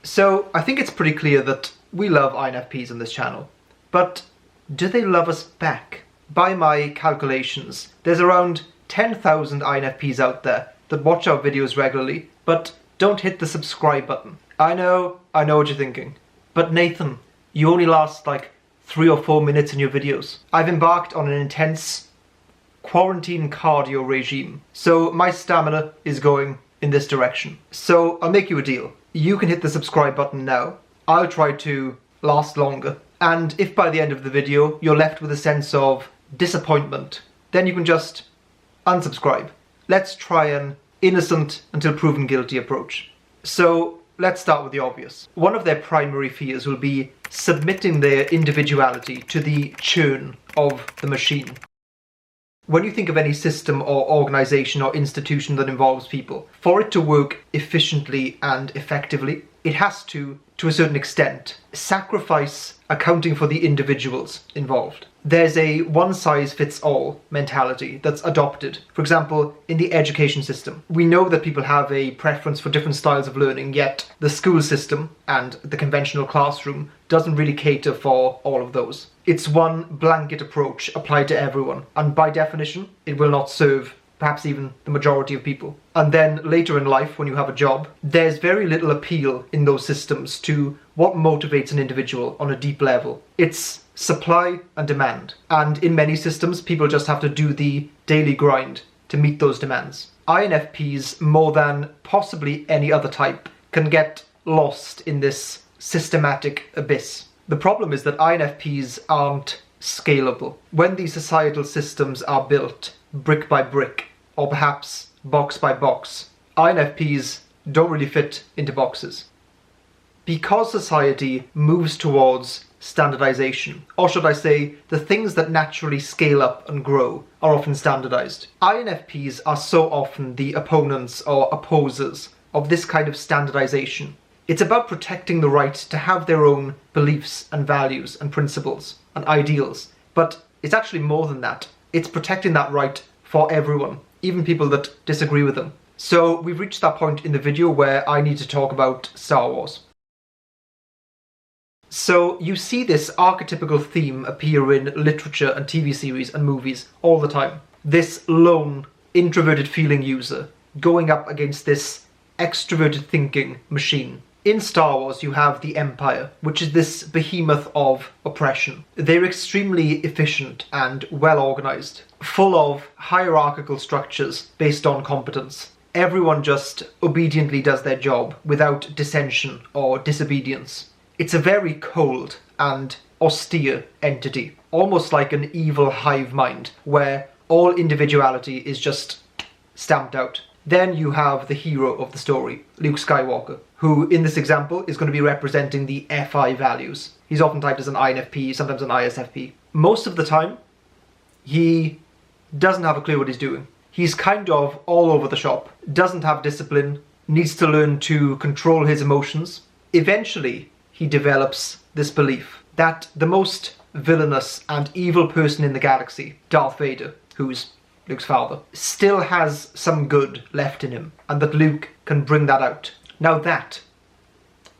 So I think it's pretty clear that we love INFPs on this channel, but do they love us back? By my calculations, there's around 10,000 INFPs out there that watch our videos regularly, but don't hit the subscribe button. I know what you're thinking. But Nathan, you only last like 3 or 4 minutes in your videos. I've embarked on an intense quarantine cardio regime, so my stamina is going in this direction. So I'll make you a deal. You can hit the subscribe button now. I'll try to last longer. And if by the end of the video you're left with a sense of disappointment, then you can just unsubscribe. Let's try an innocent until proven guilty approach. So let's start with the obvious. One of their primary fears will be submitting their individuality to the churn of the machine. When you think of any system or organization or institution that involves people, for it to work efficiently and effectively, it has to a certain extent, sacrifice accounting for the individuals involved. There's a one-size-fits-all mentality that's adopted. For example, in the education system, we know that people have a preference for different styles of learning, yet the school system and the conventional classroom doesn't really cater for all of those. It's one blanket approach applied to everyone, and by definition, it will not serve perhaps even the majority of people. And then later in life, when you have a job, there's very little appeal in those systems to what motivates an individual on a deep level. It's supply and demand. And in many systems, people just have to do the daily grind to meet those demands. INFPs, more than possibly any other type, can get lost in this systematic abyss. The problem is that INFPs aren't scalable. When these societal systems are built brick by brick, or perhaps box by box, INFPs don't really fit into boxes. Because society moves towards standardization, or should I say, the things that naturally scale up and grow are often standardized. INFPs are so often the opponents or opposers of this kind of standardization. It's about protecting the right to have their own beliefs and values and principles and ideals, but it's actually more than that. It's protecting that right for everyone, even people that disagree with them. So we've reached that point in the video where I need to talk about Star Wars. So you see this archetypical theme appear in literature and TV series and movies all the time. This lone, introverted feeling user going up against this extroverted thinking machine. In Star Wars, you have the Empire, which is this behemoth of oppression. They're extremely efficient and well-organized, full of hierarchical structures based on competence. Everyone just obediently does their job without dissension or disobedience. It's a very cold and austere entity, almost like an evil hive mind, where all individuality is just stamped out. Then you have the hero of the story, Luke Skywalker, who in this example is going to be representing the FI values. He's often typed as an INFP, sometimes an ISFP. Most of the time, he doesn't have a clue what he's doing. He's kind of all over the shop, doesn't have discipline, needs to learn to control his emotions. Eventually, he develops this belief that the most villainous and evil person in the galaxy, Darth Vader, who's Luke's father, still has some good left in him, and that Luke can bring that out. Now that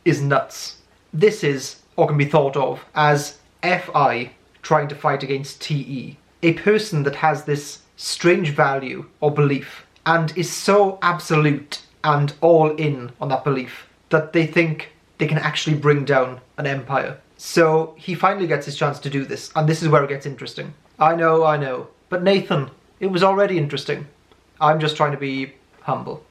is nuts. This is, or can be thought of, as FI trying to fight against TE. A person that has this strange value or belief, and is so absolute and all in on that belief, that they think they can actually bring down an empire. So he finally gets his chance to do this, and this is where it gets interesting. I know, but Nathan, it was already interesting. I'm just trying to be humble.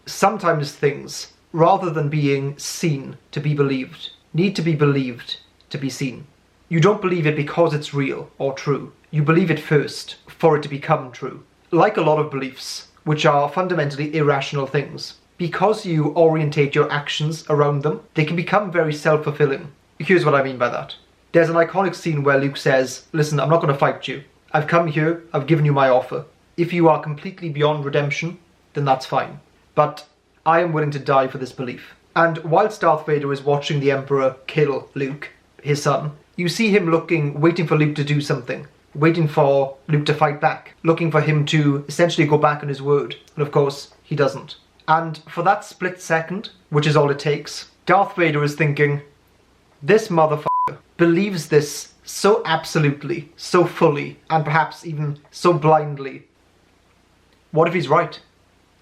Sometimes things, rather than being seen to be believed, need to be believed to be seen. You don't believe it because it's real or true. You believe it first for it to become true. Like a lot of beliefs, which are fundamentally irrational things, because you orientate your actions around them, they can become very self-fulfilling. Here's what I mean by that. There's an iconic scene where Luke says, "Listen, I'm not going to fight you. I've come here, I've given you my offer. If you are completely beyond redemption, then that's fine. But I am willing to die for this belief." And whilst Darth Vader is watching the Emperor kill Luke, his son, you see him looking, waiting for Luke to do something, waiting for Luke to fight back, looking for him to essentially go back on his word. And of course, he doesn't. And for that split second, which is all it takes, Darth Vader is thinking, this motherfucker believes this so absolutely, so fully, and perhaps even so blindly. What if he's right?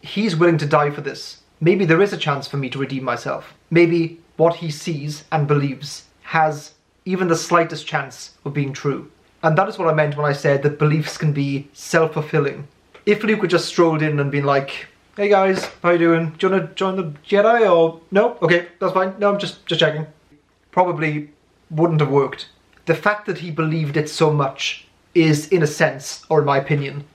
He's willing to die for this. Maybe there is a chance for me to redeem myself. Maybe what he sees and believes has even the slightest chance of being true. And that is what I meant when I said that beliefs can be self-fulfilling. If Luke had just strolled in and been like, hey guys, how you doing? Do you want to join the Jedi or no? Okay, that's fine. No, I'm just checking. Probably wouldn't have worked. The fact that he believed it so much is, in a sense, or in my opinion,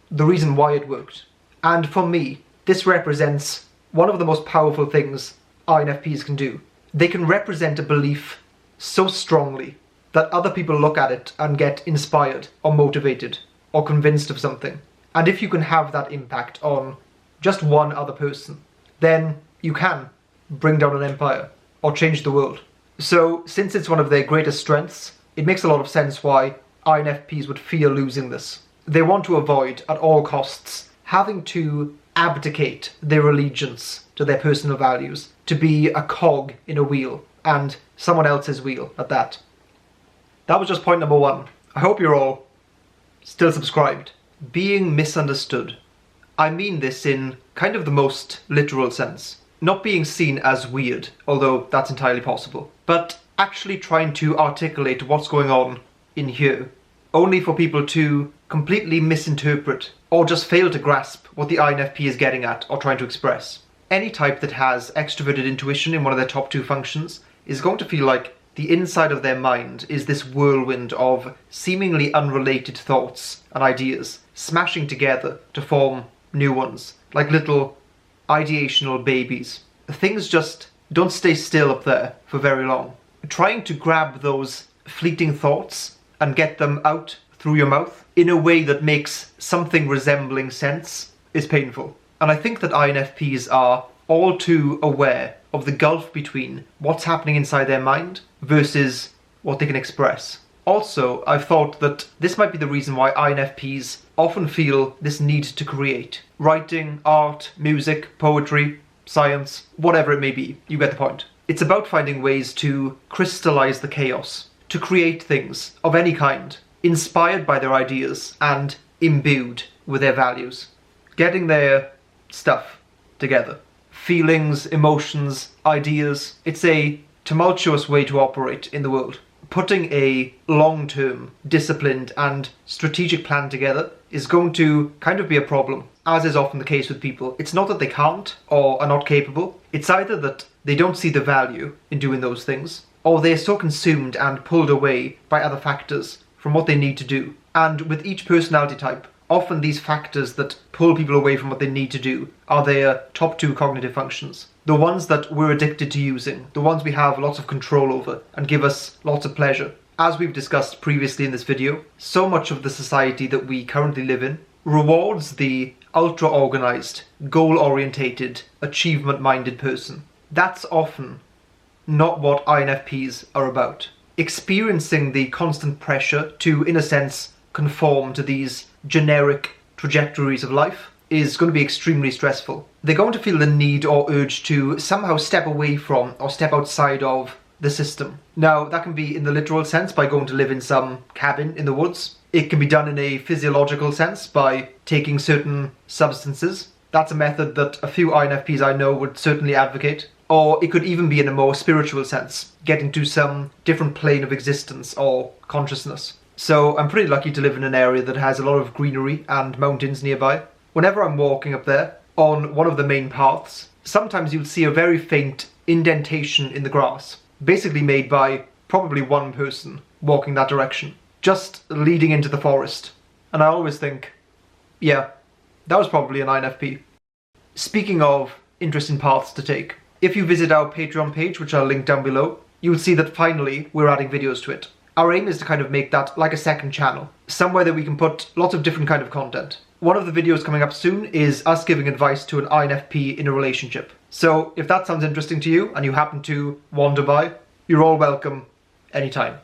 the reason why it worked. And for me, this represents one of the most powerful things INFPs can do. They can represent a belief so strongly that other people look at it and get inspired or motivated or convinced of something. And if you can have that impact on just one other person, then you can bring down an empire or change the world. So since it's one of their greatest strengths, it makes a lot of sense why INFPs would fear losing this. They want to avoid, at all costs, having to abdicate their allegiance to their personal values, to be a cog in a wheel, and someone else's wheel at that. That was just point number one. I hope you're all still subscribed. Being misunderstood. I mean this in kind of the most literal sense. Not being seen as weird, although that's entirely possible, but actually trying to articulate what's going on in here, only for people to completely misinterpret or just fail to grasp what the INFP is getting at or trying to express. Any type that has extroverted intuition in one of their top two functions is going to feel like the inside of their mind is this whirlwind of seemingly unrelated thoughts and ideas smashing together to form new ones, like little ideational babies. Things just don't stay still up there for very long. Trying to grab those fleeting thoughts and get them out through your mouth in a way that makes something resembling sense is painful. And I think that INFPs are all too aware of the gulf between what's happening inside their mind versus what they can express. Also, I've thought that this might be the reason why INFPs often feel this need to create. Writing, art, music, poetry, science, whatever it may be, you get the point. It's about finding ways to crystallize the chaos, to create things of any kind, inspired by their ideas and imbued with their values. Getting their stuff together. Feelings, emotions, ideas. It's a tumultuous way to operate in the world. Putting a long-term, disciplined and strategic plan together is going to kind of be a problem, as is often the case with people. It's not that they can't or are not capable, it's either that they don't see the value in doing those things, or they're so consumed and pulled away by other factors from what they need to do. And with each personality type, often these factors that pull people away from what they need to do are their top two cognitive functions. The ones that we're addicted to using, the ones we have lots of control over and give us lots of pleasure. As we've discussed previously in this video, so much of the society that we currently live in rewards the ultra-organized, goal-orientated, achievement-minded person. That's often not what INFPs are about. Experiencing the constant pressure to, in a sense, conform to these generic trajectories of life is going to be extremely stressful. They're going to feel the need or urge to somehow step away from or step outside of the system. Now, that can be in the literal sense by going to live in some cabin in the woods. It can be done in a physiological sense by taking certain substances. That's a method that a few INFPs I know would certainly advocate. Or it could even be in a more spiritual sense, getting to some different plane of existence or consciousness. So I'm pretty lucky to live in an area that has a lot of greenery and mountains nearby. Whenever I'm walking up there, on one of the main paths, sometimes you'll see a very faint indentation in the grass, basically made by probably one person walking that direction, just leading into the forest. And I always think, yeah, that was probably an INFP. Speaking of interesting paths to take, if you visit our Patreon page, which I'll link down below, you'll see that finally we're adding videos to it. Our aim is to kind of make that like a second channel, somewhere that we can put lots of different kind of content. One of the videos coming up soon is us giving advice to an INFP in a relationship. So if that sounds interesting to you and you happen to wander by, you're all welcome anytime.